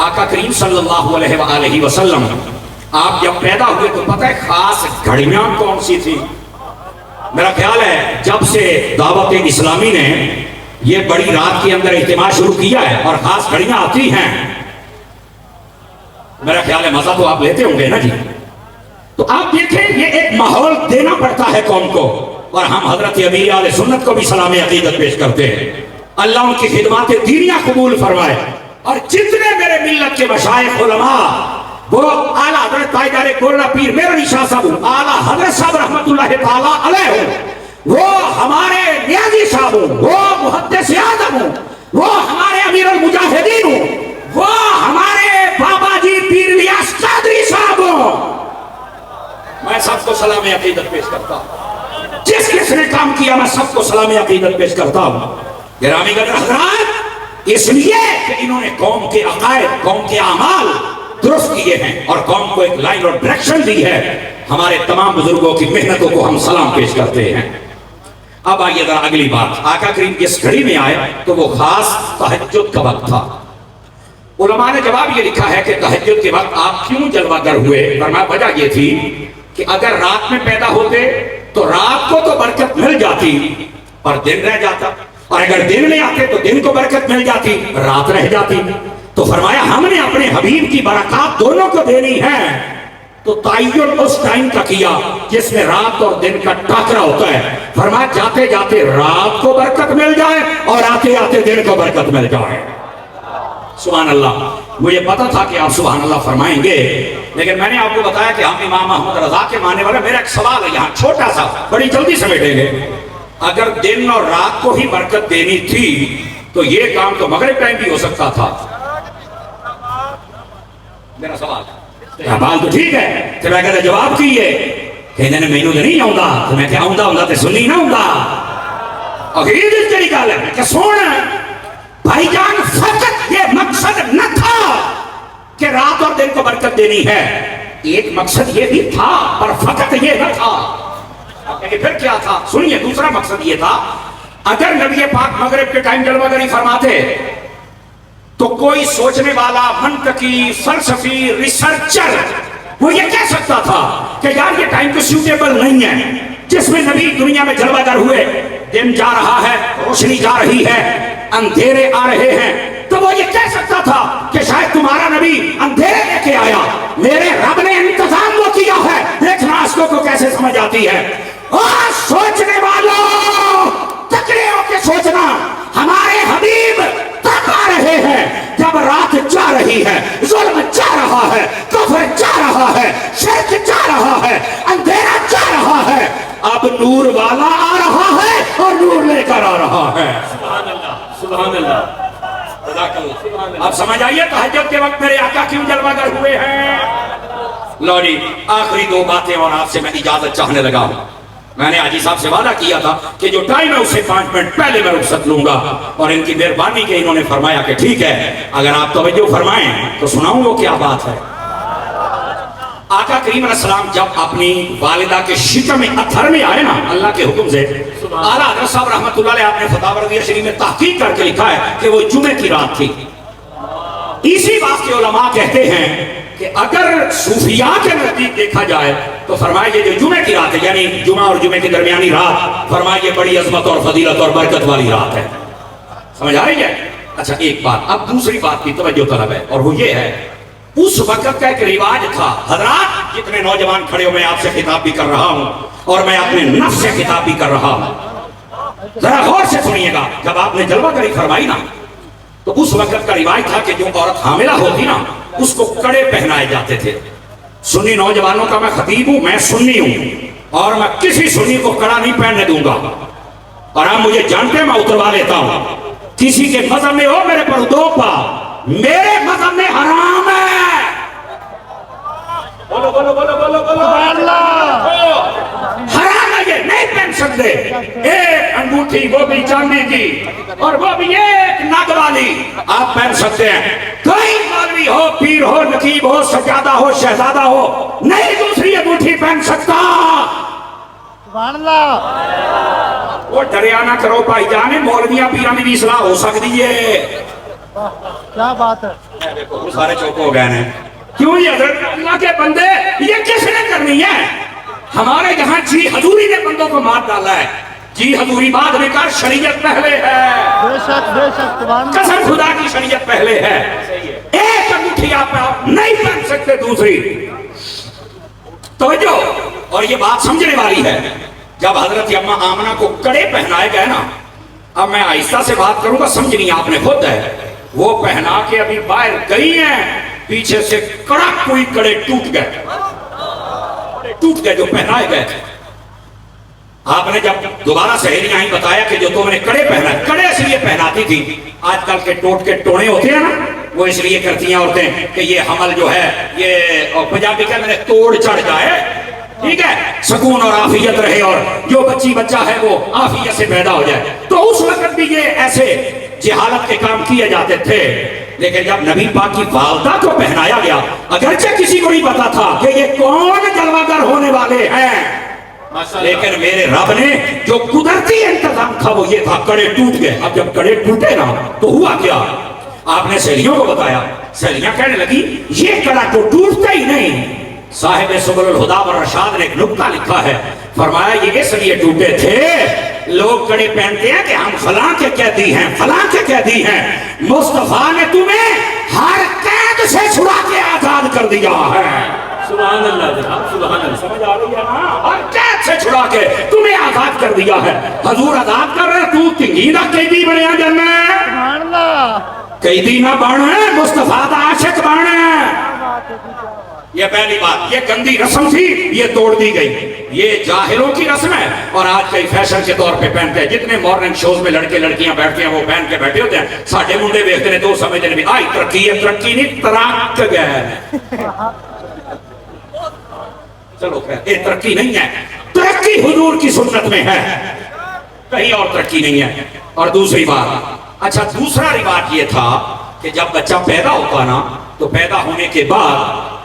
آقا کریم صلی اللہ علیہ وآلہ وسلم آپ جب پیدا ہوئے تو پتہ ہے خاص گھڑیاں کون سی تھی؟ میرا خیال ہے جب سے دعوت اسلامی نے یہ بڑی رات کے اندر اجتماع شروع کیا ہے اور خاص گھڑیاں آتی ہیں، میرا خیال ہے مزہ تو آپ لیتے ہوں گے نا جی۔ تو آپ دیکھیں یہ ایک ماحول دینا پڑتا ہے قوم کو، اور ہم حضرت امیر اہل سنت کو بھی سلام عقیدت پیش کرتے ہیں۔ اللہ ان کی خدمات دینیہ قبول فرمائے، اور جتنے میرے ملت کے مشائخ علماء، وہ اعلیٰ حضرت تاجدار گولڑا پیر میرا علی شاہ صاحب، اعلیٰ حضرت صاحب رحمت اللہ تعالیٰ علیہ ہوں، وہ ہمارے نیازی صاحب ہوں، وہ محدث اعظم ہوں، وہ ہمارے امیر المجاہدین ہوں، وہ ہمارے بابا جی پیر الیاس قادری صاحب ہوں، میں سب کو سلام عقیدت پیش کرتا ہوں۔ جس کس نے کام کیا میں سب کو سلام عقیدت پیش کرتا ہوں۔ گرامی قدر حضرات، اس لیے کہ انہوں نے قوم کے عقائد، قوم کے اعمال درست کیے ہیں اور قوم کو ایک لائن اور ڈائریکشن دی ہے۔ ہمارے تمام بزرگوں کی محنتوں کو ہم سلام پیش کرتے ہیں۔ اب آئیے ذرا اگلی بات، آقا کریم جس گھڑی میں آئے تو وہ خاص تہجد کا وقت تھا۔ علماء نے جواب یہ لکھا ہے کہ تہجد کے وقت آپ کیوں جلوہ گر ہوئے؟ فرمایا وجہ یہ تھی کہ اگر رات میں پیدا ہوتے تو رات کو تو برکت مل جاتی اور دن رہ جاتا، اور اگر دن میں آتے تو دن کو برکت مل جاتی، رات رہ جاتی۔ تو فرمایا ہم نے اپنے حبیب کی برکات دونوں کو دینی ہے، تو تعین اس ٹائم کا کیا جس میں رات اور دن کا ٹاکرا ہوتا ہے۔ فرمایا جاتے جاتے رات کو برکت مل جائے اور آتے آتے دن کو برکت مل جائے۔ سبحان اللہ، مجھے پتا تھا کہ آپ سبحان اللہ فرمائیں گے، لیکن میں نے آپ کو بتایا کہ ہم امام احمد رضا کے ماننے والے، میرا ایک سوال ہے یہاں چھوٹا سا، بڑی جلدی سمیٹیں گے۔ اگر دن اور رات کو ہی برکت دینی تھی تو یہ کام تو مغرب ٹائم بھی ہو سکتا تھا۔ میرا سوال بات تو ٹھیک ہے، تو میں کہتا جواب کیے کہ انہوں نے مینو نہیں آؤں گا، تو میں کہ آؤں گا تو سنی نہ ہوں گا۔ اور یہ دل چلی گال ہے کہ سونا بھائی جان، فقط یہ مقصد نہ تھا کہ رات اور دن کو برکت دینی ہے، ایک مقصد یہ بھی تھا پر فقط یہ نہ تھا۔ پھر کیا تھا؟ سنیے، دوسرا مقصد یہ تھا اگر نبی پاک مغرب کے ٹائم جلوہ گری فرماتے تو کوئی سوچنے والا، منطقی، فلسفی، ریسرچر وہ یہ کہہ سکتا تھا کہ یار یہ ٹائم تو سیوٹیبل نہیں ہے جس میں نبی دنیا میں جلوہ گر ہوئے، دن جا رہا ہے، روشنی جا رہی ہے، اندھیرے آ رہے ہیں، تو وہ یہ کہہ سکتا تھا کہ شاید تمہارا نبی اندھیرے لے کے آیا، میرے رب نے انتظام وہ کیا ہے، لیکن آسکوں کو کیسے سمجھ آتی ہے۔ اور سوچنے والوں، تکڑے ہو کے سوچنا، ہمارے حبیب تب آ رہے ہیں جب رات جا رہی ہے، ظلم جا رہا ہے، کفر جا رہا ہے، شرک جا رہا ہے، اندھیرا جا رہا ہے، اب نور والا آ رہا ہے اور نور لے کر آ رہا ہے۔ سبحان اللہ، سبحان اللہ۔ اب سمجھ آئیے تہجد کے وقت میرے آقا کیوں جلوہ گر ہوئے ہیں۔ لو جی، آخری دو باتیں اور آپ سے میں اجازت چاہنے لگا ہوں۔ میں نے حاجی صاحب سے وعدہ کیا تھا کہ جو ٹائم ہے اسے 5 منٹ پہلے میں رخصت لوں گا، اور ان کی مہربانی کے انہوں نے فرمایا کہ ٹھیک ہے، اگر آپ توجہ فرمائیں تو سناؤں وہ کیا بات ہے۔ آقا کریم علیہ السلام جب اپنی والدہ کے شکم اطہر میں آئے نا، اللہ کے حکم سے، اعلیٰ حضرت صاحب رحمت اللہ علیہ آپ نے فتاوی رضویہ شریف میں تحقیق کر کے لکھا ہے کہ وہ جمعے کی رات تھی۔ اسی بات کے علماء کہتے ہیں کہ اگر صوفیاء کے نزدیک دیکھا جائے تو فرمایا یہ جو جمعے کی رات ہے، یعنی جمعہ اور جمعے کی درمیانی رات، فرمایا یہ بڑی عظمت اور فضیلت اور برکت والی رات ہے۔ سمجھ آ رہی ہے؟ اچھا ایک بات، اب دوسری بات کی توجہ طلب ہے، اور وہ یہ ہے اس وقت کا ایک رواج تھا۔ حضرات جتنے نوجوان کھڑے ہو، میں آپ سے خطاب بھی کر رہا ہوں اور میں اپنے نفس سے خطاب بھی کر رہا ہوں، ذرا غور سے سنیے گا۔ جب آپ نے جلوہ گری فرمائی نا تو اس وقت کا رواج تھا کہ جو عورت حاملہ ہوتی نا اس کو کڑے پہنائے جاتے تھے۔ سنی نوجوانوں کا میں خطیب ہوں، میں سنی ہوں، اور میں کسی سنی کو کڑا نہیں پہننے دوں گا، اور آپ مجھے جانتے ہیں میں اتروا لیتا ہوں۔ کسی کے مذہب میں ہو میرے پر دو پا، میرے مذہب میں حرام ہے۔ بولو بولو بولو بولو بولو اللہ، حرام ہے، یہ نہیں پہن سکتے۔ ایک انگوٹھی وہ بھی چاندی کی اور وہ بھی ایک نگ والی آپ پہن سکتے ہیں۔ کوئی مولوی ہو، پیر ہو، نقیب ہو، سجادہ ہو، شہزادہ ہو، نہیں دوسری انگوٹھی پہن سکتا۔ سبحان اللہ۔ وہ ڈریا نہ کرو بھائی جان، مولویاں پیراں دی بھی اصلاح ہو سکتی ہے۔ کیا بات ہے. دیکھو وہ سارے چوپ ہو گئے ہیں. کیوں یہ حضرت اللہ کے بندے یہ کس نے کرنی ہے؟ ہمارے یہاں جی حضوری نے بندوں کو مار ڈالا ہے. جی حضوری بعد میں کر شریعت پہلے ہے. بے شک سبحان اللہ. قسم خدا کی شریعت پہلے ہے. ایک انگوٹھی آپ نہیں پہن سکتے دوسری. توجہ. اور یہ بات سمجھنے والی ہے. جب حضرت اماں آمنہ کو کڑے پہنائے گئے نا, اب میں آہستہ سے بات کروں گا, سمجھنی آپ نے خود ہے. وہ پہنا کے ابھی باہر گئی ہیں, پیچھے سے کڑک کوئی کڑے ٹوٹ گئے جو پہنائے گئے تھے. آپ نے جب دوبارہ سہیلیاں آئیں بتایا کہ جو تم نے کڑے پہنا, کڑے اس لیے پہناتی تھی, آج کل کے ٹوٹ کے ٹونے ہوتے ہیں نا, وہ اس لیے کرتی ہیں عورتیں کہ یہ حمل جو ہے یہ پنجابی کا میں نے توڑ چڑھ جائے, ٹھیک ہے, سکون اور عافیت رہے, اور جو بچہ ہے وہ عافیت سے پیدا ہو جائے. تو اس وقت بھی یہ ایسے جہالت کے کام کیے جاتے تھے. لیکن جب نبی پاک کی والدہ کو پہنایا گیا, اگرچہ کسی کو نہیں پتا تھا کہ یہ کون جلوہ گر ہونے والے ہیں, لیکن میرے رب نے جو قدرتی انتظام تھا وہ یہ تھا, کڑے ٹوٹ گئے. اب جب کڑے ٹوٹے نا تو ہوا کیا؟ آپ نے سہیلیوں کو بتایا, سہیلیاں کہنے لگی یہ کڑا تو ٹوٹتا ہی نہیں. صاحب سبل الہدا والرشاد نے ایک نکتہ لکھا ہے, فرمایا یہ اس لیے ٹوٹے تھے, لوگ کڑے پہنتے ہیں کہ ہم فلاں کے قیدی ہیں, فلاں کے قیدی ہیں. مصطفیٰ نے تمہیں ہر قید سے چھڑا کے آزاد کر دیا ہے. سبحان اللہ جناب, سبحان اللہ. سمجھ آ رہی ہے نا؟ ہر قید سے چھڑا کے تمہیں آزاد کر دیا ہے. حضور آزاد کر رہے, تو تنگیدہ قیدی بنیا جانا ہے. سبحان اللہ. قیدی نہ بنے, مصطفیٰ دا عاشق بنے. یہ پہلی بات, یہ گندی رسم تھی, یہ توڑ دی گئی. یہ جاہلوں کی رسم ہے اور آج کئی فیشن کے طور پہ پہنتے ہیں. جتنے مارننگ شوز میں لڑکے لڑکیاں بیٹھتے ہیں وہ پہن کے بیٹھے ہوتے ہیں. ساڈے منڈے دیکھتے ہیں تو سمجھتے ہیں آئی ترقی ہے, ترقی نہیں تراک گئے. چلو خیر, یہ ترقی نہیں ہے, ترقی حضور کی سنت میں ہے, کہیں اور ترقی نہیں ہے. اور دوسری بات, اچھا دوسرا رواج یہ تھا کہ جب بچہ پیدا ہوتا نا تو پیدا ہونے کے بعد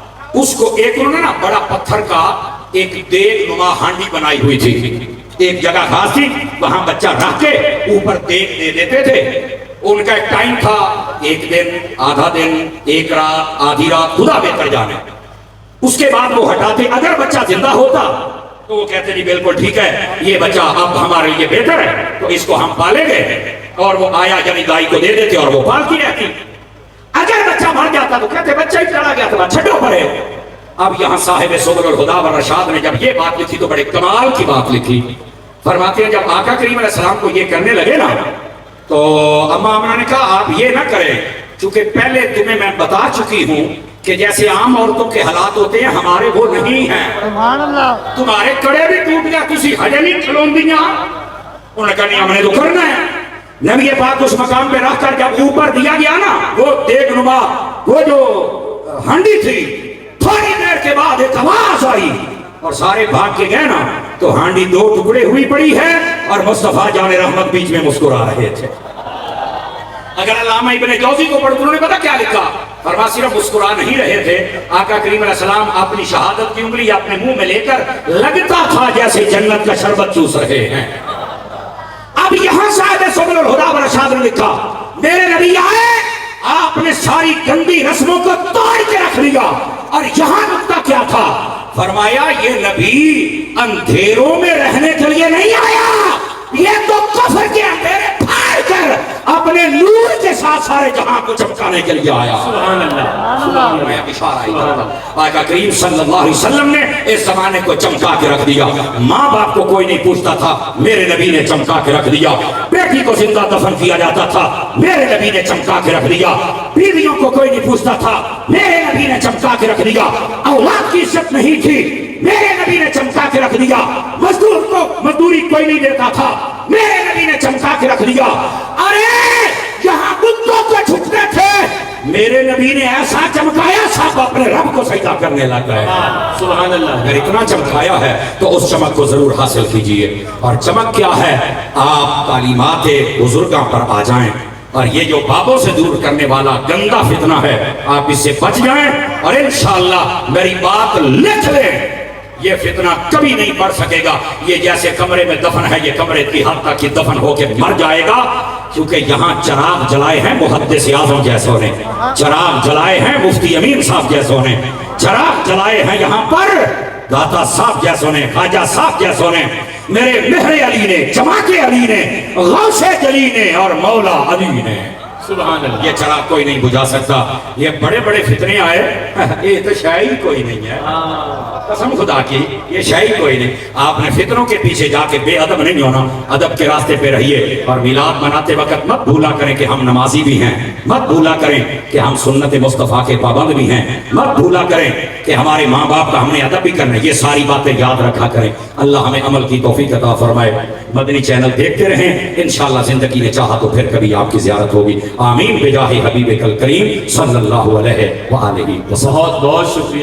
اس کو ایک انہوں نے نا بڑا پتھر کا ایک دیگ نما ہانڈی بنائی ہوئی تھی, ایک جگہ خاص تھی, وہاں بچہ رکھ کے اوپر دیگ دے دیتے تھے. ان کا ایک ٹائم تھا, ایک دن, آدھا دن, ایک رات, آدھی رات, خدا بہتر جانے. اس کے بعد وہ ہٹاتے. اگر بچہ زندہ ہوتا تو وہ کہتے نہیں بالکل ٹھیک ہے, یہ بچہ اب ہمارے لیے بہتر ہے, تو اس کو ہم پالیں گے, اور وہ آیا یعنی دائی کو دے دیتے اور وہ پالتی رہتی. اگر بچہ مر جاتا تو کہتے بچہ ہی چلا گیا تھا, چھٹو پڑے. اب یہاں صاحب سبل الہدا والرشاد نے جب یہ بات لکھی تو بڑے کمال کی بات لکھی. فرماتے ہیں جب آقا کریم علیہ السلام کو یہ کرنے لگے نا تو اماں آمنہ نے کہا آپ یہ نہ کریں, چونکہ پہلے تمہیں میں بتا چکی ہوں کہ جیسے عام عورتوں کے حالات ہوتے ہیں ہمارے وہ نہیں ہیں. سبحان اللہ. تمہارے کڑے بھی ٹوٹ گیا, تسی ہجے نہیں کھلون دیاں. انہوں نے کہا نہیں ہم نے تو کرنا ہے. نبی پاک اس مقام پہ رکھ کر جب اوپر دیا گیا نا وہ دیگ نما, وہ جو ہنڈی تھی, تھوڑی دیر کے بعد ایک آواز آئی اور سارے بھاگ کے گئے نا تو ہانڈی دو ٹکڑے ہوئی پڑی ہے اور مصطفیٰ جان رحمت بیچ میں مسکرا رہے تھے. اگر علامہ ابن جوزی کو پڑھ, انہوں نے پتا کیا لکھا, فرما صرف مسکرا نہیں رہے تھے, آقا کریم علیہ السلام اپنی شہادت کی انگلی اپنے منہ میں لے کر لگتا تھا جیسے جنت کا شربت چوس رہے ہیں. اب یہاں صاحب سبل الہدا والرشاد نے لکھا میرے نبی آئے, آپ نے ساری گندی رسموں کو توڑ کے رکھ لیا. اور یہاں نکتہ کیا تھا, فرمایا یہ نبی اندھیروں میں رہنے کے لیے نہیں آیا, یہ تو کفر کے اندھیرے پھاڑ کر اپنے نور کے ساتھ سارے جہاں کو چمکانے کے لیے آیا. سبحان اللہ. میں اشارہ ہی کرتا, آقا کریم صلی اللہ علیہ وسلم نے اس زمانے کو چمکا کے رکھ دیا. ماں باپ کو کوئی نہیں پوچھتا تھا, میرے نبی نے چمکا کے رکھ دیا. بیٹی کو زندہ دفن کیا جاتا تھا, میرے نبی نے چمکا کے رکھ دیا. بیویوں کو کوئی نہیں پوچھتا تھا, میرے نبی نے چمکا کے رکھ دیا. اولاد کی عزت نہیں تھی, میرے نبی نے چمکا کے رکھ دیا. مزدور کو مزدوری کوئی نہیں دیتا تھا, میرے نبی نے چمکا کے رکھ دیا. ارے یہاں بتوں کو جھکتے تھے, میرے نبی نے ایسا چمکایا سب اپنے رب کو سجدہ کرنے لگ گئے. سبحان اللہ. اگر اتنا چمکایا ہے تو اس چمک کو ضرور حاصل کیجئے. اور چمک کیا ہے, آپ تعلیمات بزرگاں پر آ جائیں, اور یہ جو بابوں سے دور کرنے والا گندا فتنہ ہے آپ اس سے بچ جائیں, اور انشاءاللہ میری بات لکھ لیں, یہ فتنہ کبھی نہیں بڑھ سکے گا. یہ جیسے کمرے میں دفن ہے, یہ کمرے کی حد تک دفن ہو کے مر جائے گا. کیونکہ یہاں چراغ جلائے ہیں محدث اعظم جیسوں نے، چراغ جلائے ہیں مفتی امین صاحب جیسوں نے، چراغ جلائے ہیں یہاں پر داتا صاحب جیسوں نے، خواجہ صاحب جیسوں نے، میرے مہر علی نے، جماعت علی نے، غوث جلی نے اور مولا علی نے۔ سبحان اللہ۔ یہ چراغ کوئی نہیں بجھا سکتا۔ یہ بڑے بڑے فتنے آئے، یہ تو شاہی کوئی نہیں ہے، قسم خدا کی یہ شاہی کوئی نہیں۔ آپ نے فتنوں کے پیچھے جا کے بے ادب نہیں ہونا، ادب کے راستے پہ رہیے۔ اور میلاد مناتے وقت مت بھولا کریں کہ ہم نمازی بھی ہیں، مت بھولا کریں کہ ہم سنت مصطفیٰ کے پابند بھی ہیں، مت بھولا کریں کہ ہمارے ماں باپ کا ہم نے ادب بھی کرنا ہے۔ یہ ساری باتیں یاد رکھا کریں۔ اللہ ہمیں عمل کی توفیق عطا فرمائے۔ مدنی چینل دیکھتے رہیں، انشاءاللہ زندگی نے چاہا تو پھر کبھی آپ کی زیارت ہوگی۔ آمین بجاہ حبیب کل کریم صلی اللہ علیہ وآلہ وسلم۔ بہت بہت شکریہ۔